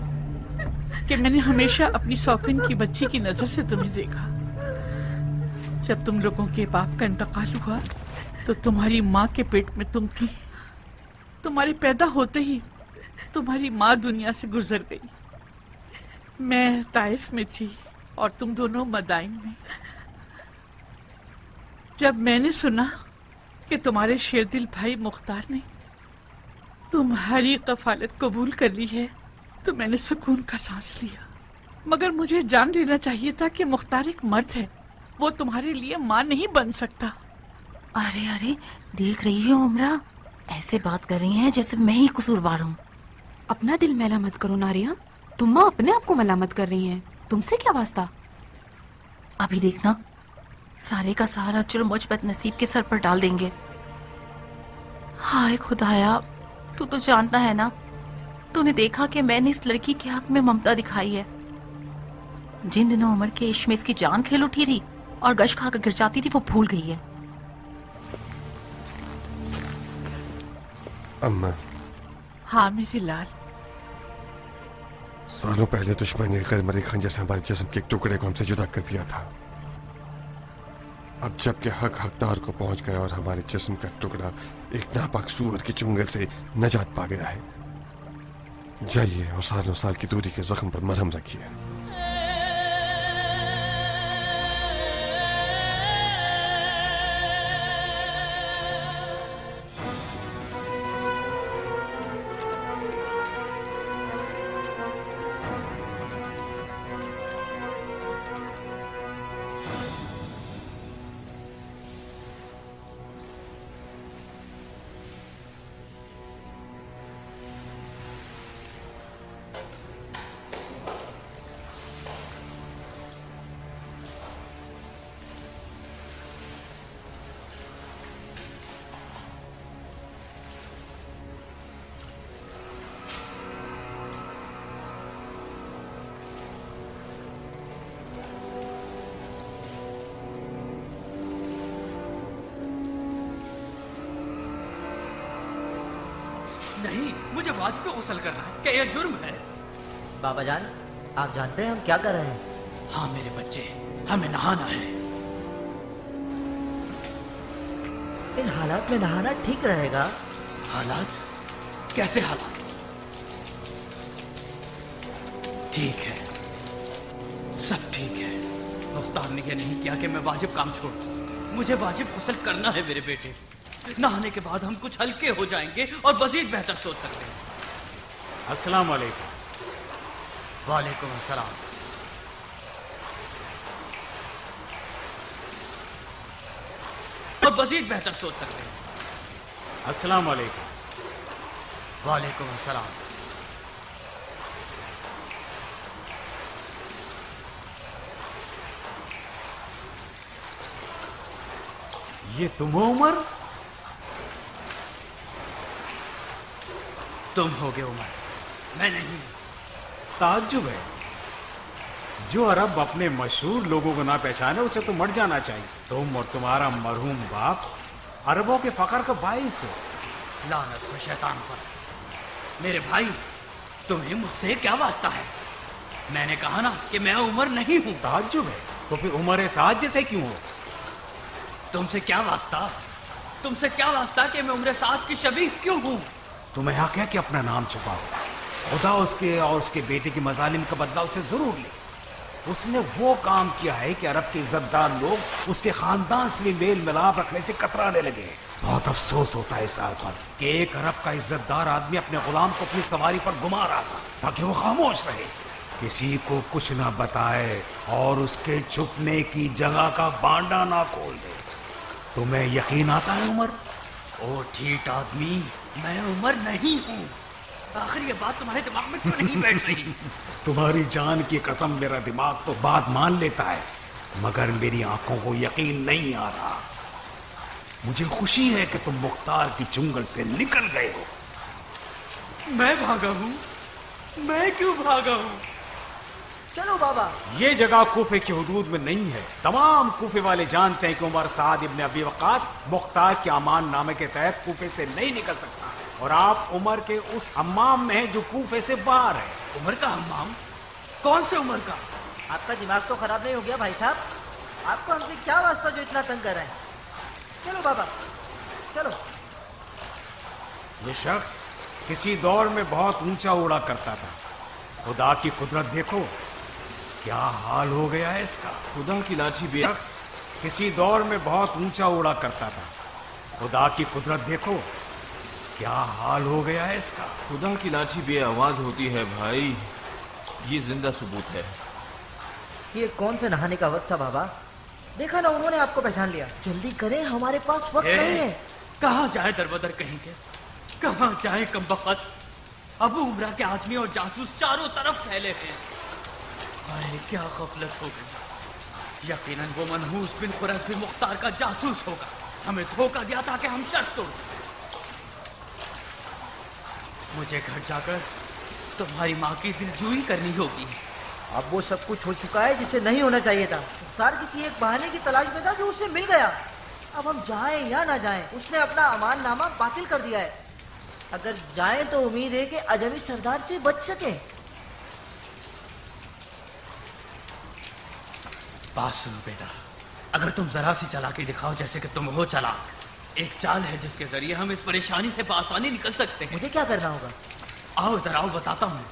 A: कि मैंने हमेशा अपनी सौकन की बच्ची की नजर से तुम्हें देखा। जब तुम लोगों के बाप का इंतकाल हुआ तो तुम्हारी माँ के पेट में तुम थी। तुम्हारे पैदा होते ही तुम्हारी माँ दुनिया से गुजर गई। मैं ताइफ में थी और तुम दोनों मदाइन में। जब मैंने सुना कि तुम्हारे शेरदिल भाई मुख्तार ने तुम्हारी कफालत कबूल कर ली है तो मैंने सुकून का सांस लिया। मगर मुझे जान लेना चाहिए था कि मुख्तार एक मर्द है, वो तुम्हारे लिए माँ नहीं बन सकता।
P: अरे अरे, देख रही हो उमरा, ऐसे बात कर रही हैं जैसे मैं ही कसूरवार हूँ।
Q: अपना दिल मैला मत करो नारिया, तुम माँ अपने आप को मलामत कर रही हैं। तुमसे क्या वास्ता?
P: अभी देखना, सारे का सारा जुर्म मुझ बदनसीब के सर पर डाल देंगे। हाय खुदाया, तू तो जानता है ना, तूने देखा कि मैंने इस लड़की के हक में ममता दिखाई है। जिन दिनों उमर के इश्क में इसकी जान खेल उठी थी और गश खाकर गिर जाती थी, वो भूल गई है।
J: अम्मा।
A: हाँ मेरे लाल।
J: सालों पहले दुश्मन ने गैर खंजर से हमारे जिस्म के एक टुकड़े को हमसे जुदा कर दिया था। अब जबकि हक हकदार को पहुंच गया और हमारे जिस्म का टुकड़ा एक नापाक सूअर के चुंगल से नजात पा गया है, जाइए और सालों साल की दूरी के जख्म पर मरहम रखिए।
R: नहीं, मुझे वाज पे गुस्ल करना है। क्या यह जुर्म है?
I: बाबा जान, आप जानते हैं हम क्या कर रहे हैं?
R: हाँ मेरे बच्चे, हमें नहाना है।
I: इन हालात में नहाना ठीक रहेगा?
R: हालात? कैसे हालात? ठीक है, सब ठीक है। मुख्तार ने यह नहीं किया कि मैं वाजिब काम छोड़ूं। मुझे वाजिब गुस्ल करना है मेरे बेटे। नहाने के बाद हम कुछ हल्के हो जाएंगे और मजीद बेहतर सोच सकते हैं।
S: अस्सलाम वालेकुम।
R: वालेकुम अस्सलाम। और मजीद बेहतर सोच सकते हैं।
S: अस्सलाम वालेकुम।
R: वालेकुम अस्सलाम।
S: ये तुम हो उमर?
R: तुम होगे उमर, मैं नहीं।
S: ताज्जुब है, जो अरब अपने मशहूर लोगों को ना पहचाने उसे तो मर जाना चाहिए। तुम और तुम्हारा मरहूम बाप अरबों के फकर का बाइस हो।
R: लानत हो शैतान पर। मेरे भाई, तुम्हें मुझसे क्या वास्ता है? मैंने कहा ना कि मैं उमर नहीं हूं।
S: ताज्जुब है, तो फिर उमर साद जैसे क्यों हो?
R: तुमसे क्या वास्ता? तुमसे क्या वास्ता कि मैं उम्र साद की शबीह क्यों हूं?
S: तुम्हें हक है कि अपना नाम छुपाओ। खुदा उसके और उसके बेटे की मजालिम का बदला उसे जरूर ले। उसने वो काम किया है कि अरब के इज्जतदार लोग उसके खानदान से भी मेल मिलाप रखने से कतराने लगे। बहुत अफसोस होता है इस बात पर कि एक अरब का इज्जतदार आदमी अपने गुलाम को अपनी सवारी पर घुमा रहा था ताकि वो खामोश रहे, किसी को कुछ ना बताए और उसके छुपने की जगह का बांडा ना खोल दे। तुम्हें यकीन आता है उमर?
R: ओ ठीक आदमी, मैं उमर नहीं हूँ। आखिर ये बात तुम्हारे दिमाग में क्यों नहीं बैठ रही?
S: तुम्हारी जान की कसम मेरा दिमाग तो बात मान लेता है, मगर मेरी आंखों को यकीन नहीं आ रहा। मुझे खुशी है कि तुम मुख्तार की चुंगल से निकल गए हो।
R: मैं भागा हूँ? मैं क्यों भागा हूँ?
I: चलो बाबा।
S: ये जगह कूफे की हदूद में नहीं है। तमाम कूफे वाले जानते हैं कि उमर साद इब्न अबी वक्कास मुख्तार के अमान नामे के तहत कूफे से नहीं निकल सकता, और आप उमर के उस हम्माम में हैं जो कूफे से बाहर है।
R: उमर का हम्माम? कौन से उमर का?
I: आपका दिमाग तो खराब नहीं हो गया भाई साहब? आपको हमसे क्या वास्ता जो इतना तंग कर रहे हैं? चलो बाबा, चलो।
S: ये शख्स किसी दौर में बहुत ऊंचा उड़ा करता था। खुदा की कुदरत देखो क्या हाल हो गया है इसका।
G: खुदा की लाठी भी
S: शख्स किसी दौर में बहुत ऊंचा उड़ा करता था। खुदा की कुदरत देखो क्या हाल हो गया है इसका।
G: खुदा की लाठी भी आवाज होती है भाई, ये जिंदा सबूत है।
I: ये कौन से नहाने का वक्त था बाबा? देखा ना, उन्होंने आपको पहचान लिया। जल्दी करें, हमारे पास वक्त नहीं है।
R: कहाँ जाए दरबदर कहेंगे? कहाँ जाए कमबख्त? अबू उमरा के आदमी और जासूस चारों तरफ फैले हैं। हाय क्या गफलत हो गई। यकीनन वो मनहूस बिन खुरस भी मुख्तार का जासूस होगा। हमें धोखा दिया था कि हम शर्त तोड़। मुझे घर जाकर तुम्हारी माँ की दिलजोई करनी होगी।
I: अब वो सब कुछ हो चुका है जिसे नहीं होना चाहिए था। मुख्तार किसी एक बहाने की तलाश में था जो उससे मिल गया। अब हम जाएं या ना जाएं, उसने अपना अमान नामा बातिल कर दिया है। अगर जाएं तो उम्मीद है कि अजमी सरदार से बच सके।
R: बात सुनो बेटा, अगर तुम जरा सी चालाकी दिखाओ जैसे कि तुम हो चालाक, एक चाल है जिसके जरिए हम इस परेशानी से बआसानी निकल सकते हैं।
I: मुझे क्या करना होगा?
R: आओ इधर आओ, बताता हूँ।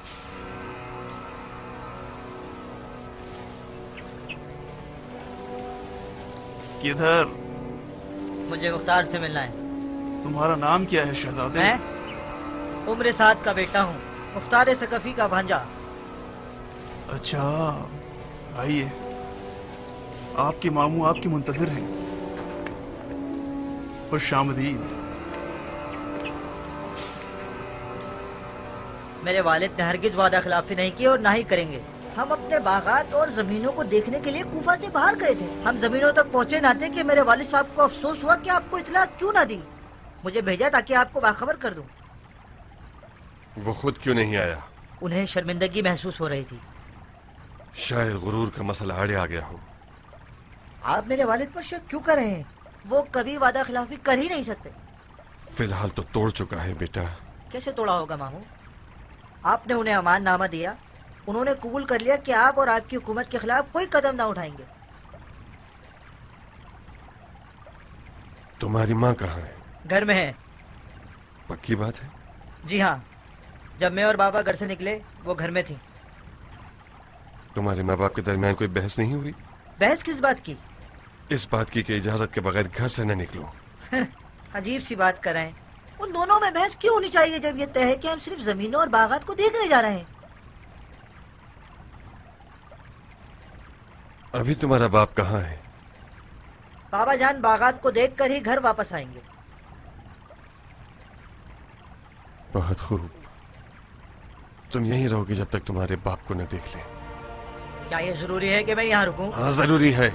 B: किधर?
I: मुझे मुख्तार से मिलना है।
B: तुम्हारा नाम क्या है शहजादे?
I: मैं उम्र साद का बेटा हूँ, मुख्तार सकफी का भांजा।
B: अच्छा, आइए, आपके मामू आपकी मुंतजिर हैं। खुशामदीद।
I: मेरे वालिद ने हरगिज वादा खिलाफी नहीं की और ना ही करेंगे। हम अपने बागात और जमीनों को देखने के लिए कूफा से बाहर गए थे। हम जमीनों तक पहुँचे ना थे कि मेरे वालिद साहब को अफसोस हुआ कि आपको इतला क्यों ना दी। मुझे भेजा ताकि आपको बाखबर कर दूं।
J: वो खुद क्यों नहीं आया?
I: उन्हें शर्मिंदगी महसूस हो रही थी।
J: शायद गुरूर का मसला आड़े आ गया हो।
I: आप मेरे वालिद पर शक क्यों कर रहे हैं? वो कभी वादा खिलाफी कर ही नहीं सकते।
J: फिलहाल तो तोड़ चुका है बेटा।
I: कैसे तोड़ा होगा मामू? आपने उन्हें अमान नामा दिया, उन्होंने कबूल कर लिया कि आप और आपकी हुकूमत के खिलाफ कोई कदम ना उठाएंगे।
J: तुम्हारी माँ कहाँ है?
I: घर में है।
J: पक्की बात है?
I: जी हाँ, जब मैं और बाबा घर से निकले वो घर में थी।
J: तुम्हारे माँ बाप के दरमियान कोई बहस नहीं हुई?
I: बहस किस बात की?
J: इस बात की कि इजाजत के बगैर घर से न निकलो।
I: अजीब सी बात कर रहे हैं। उन दोनों में बहस क्यों होनी चाहिए जब ये तय है कि हम सिर्फ जमीनों और बागात को देखने जा रहे हैं।
J: अभी तुम्हारा बाप कहाँ है?
I: बाबा जान बागात को देखकर ही घर वापस आएंगे।
J: बहुत खूब, तुम यहीं रहोगे जब तक तुम्हारे बाप को न देख ले।
I: क्या ये जरूरी है कि मैं यहाँ रुकूं?
J: हाँ जरूरी है।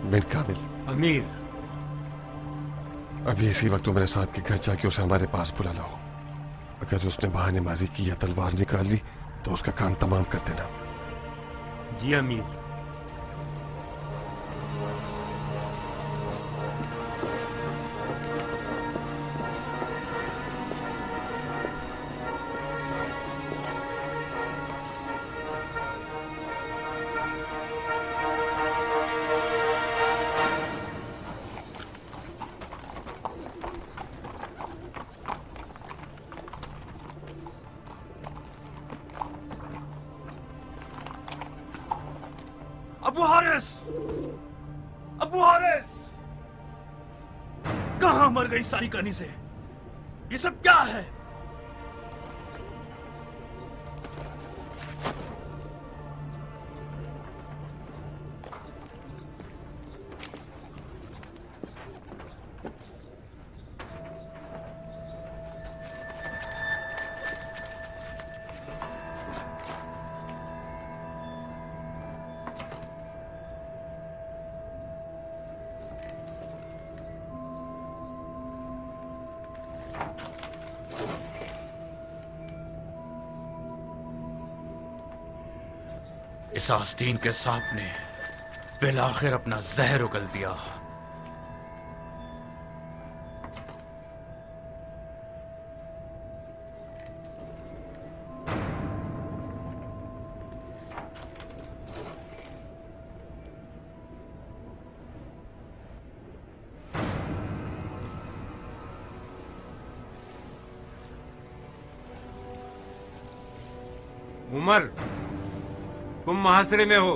J: बिन काबिल।
M: अमीर,
J: अभी इसी वक्त मेरे साथ के घर जाके उसे हमारे पास बुला लाओ। अगर उसने बहानेबाजी की या तलवार निकाल ली तो उसका काम तमाम कर देना।
M: जी अमीर।
B: अबू हारिस, कहां मर गई सारी कहानी से? ये सब क्या है? इस आस्तीन के सांप ने बिलाखिर अपना जहर उगल दिया।
M: उमर, तुम महासरे में हो।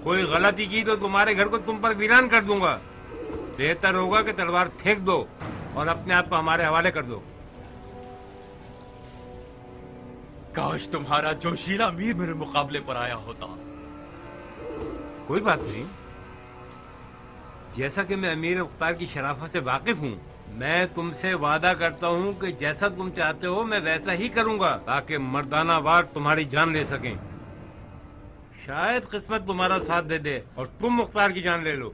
M: कोई गलती की तो तुम्हारे घर को तुम पर वीरान कर दूंगा। बेहतर होगा कि तलवार फेंक दो और अपने आप को हमारे हवाले कर दो।
B: काश तुम्हारा जोशीला अमीर मेरे मुकाबले पर आया होता।
M: कोई बात नहीं, जैसा कि मैं अमीर मुख्तार की शराफत से वाकिफ हूँ, मैं तुमसे वादा करता हूँ कि जैसा तुम चाहते हो मैं वैसा ही करूंगा, ताकि मर्दाना वार तुम्हारी जान ले सकें। शायद किस्मत तुम्हारा साथ दे दे और तुम मुख्तार की जान ले लो।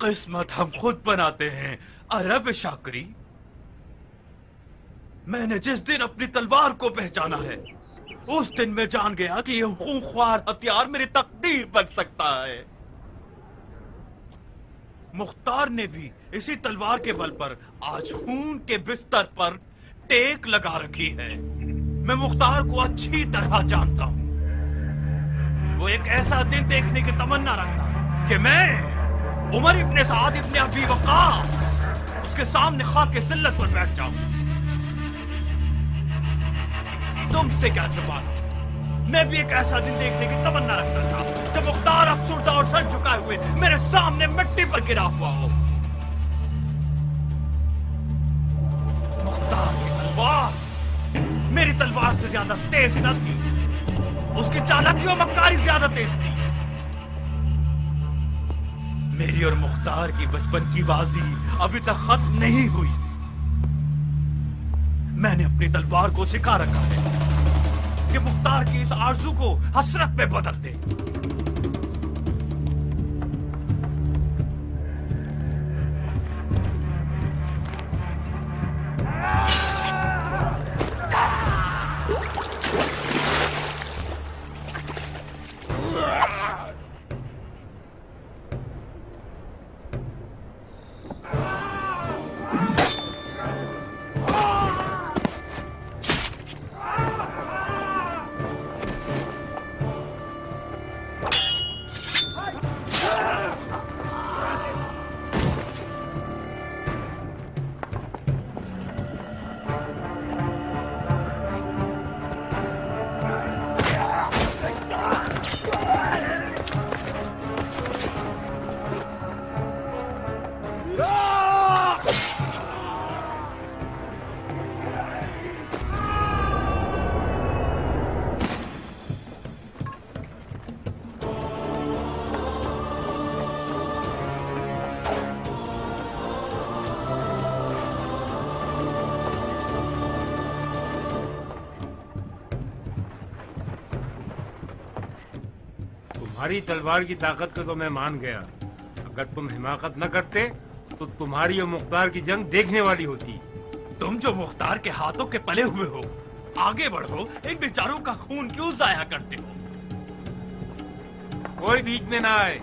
B: किस्मत हम खुद बनाते हैं अरब शाकरी। मैंने जिस दिन अपनी तलवार को पहचाना है उस दिन मैं जान गया कि यह खूंखार हथियार मेरी तकदीर बन सकता है। मुख्तार ने भी इसी तलवार के बल पर आज खून के बिस्तर पर टेक लगा रखी है। मैं मुख्तार को अच्छी तरह जानता हूं। वो एक ऐसा दिन देखने की तमन्ना रखता कि मैं उमर इब्ने साद इब्ने अबी वक्कास उसके सामने खाके जिल्लत पर बैठ जाऊं। तुमसे क्या छुपाना, मैं भी एक ऐसा दिन देखने की तमन्ना रखता था जब मुख्तार अफसुर्दा और सर झुकाए हुए मेरे सामने मिट्टी पर गिरा हुआ हो। मुख्तार की तलवार मेरी तलवार से ज्यादा तेज न थी, उसकी चालाकी और मक्कारी ज्यादा तेज थी। मेरी और मुख्तार की बचपन की बाजी अभी तक खत्म नहीं हुई। मैंने अपनी तलवार को सिखा रखा है कि मुख्तार की इस आरज़ू को हसरत में बदल दे।
M: तुम्हारी तलवार की ताकत को तो मैं मान गया। अगर तुम हिमाकत न करते तो तुम्हारी और मुख्तार की जंग देखने वाली होती।
B: तुम जो मुख्तार के हाथों के पले हुए हो, आगे बढ़ो, इन बेचारों का खून क्यों जाया करते हो?
M: कोई बीच में ना आए।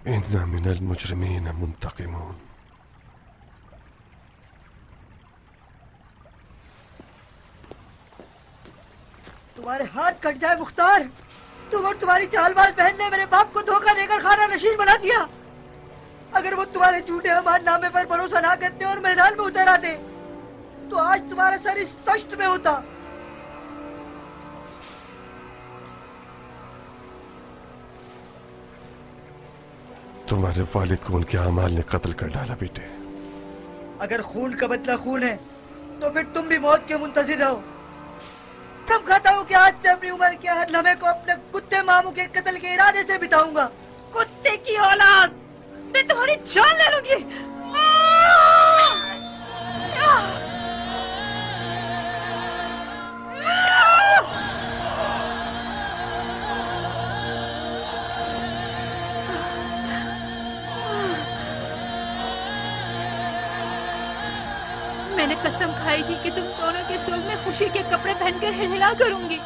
J: इन्ना मिनल मुजरिमीन मुंतकिमून।
I: तुम्हारे हाथ कट जाए मुख्तार। तुम और तुम्हारी चालबाज बहन ने मेरे बाप को धोखा देकर खाना नशीन बना दिया। अगर वो तुम्हारे झूठे अमाननामे पर भरोसा ना करते और मैदान में उतर आते तो आज तुम्हारा सर इस तश्त में होता।
J: तुम्हारे वालिद को उनके अमाल ने कत्ल कर डाला बेटे।
I: अगर खून का बदला खून है तो फिर तुम भी मौत के मुंतजिर रहो। कब खाता हूँ कि आज से अपनी उम्र के हर लम्हे को अपने कुत्ते मामू के कत्ल के इरादे से बिताऊंगा।
A: कुत्ते की औलाद, मैं तुम्हारी जान ले लूंगी। मैंने कसम खाई थी कि तुम दोनों के सुल्ह में खुशी के कपड़े पहनकर हिलहिला करूंगी।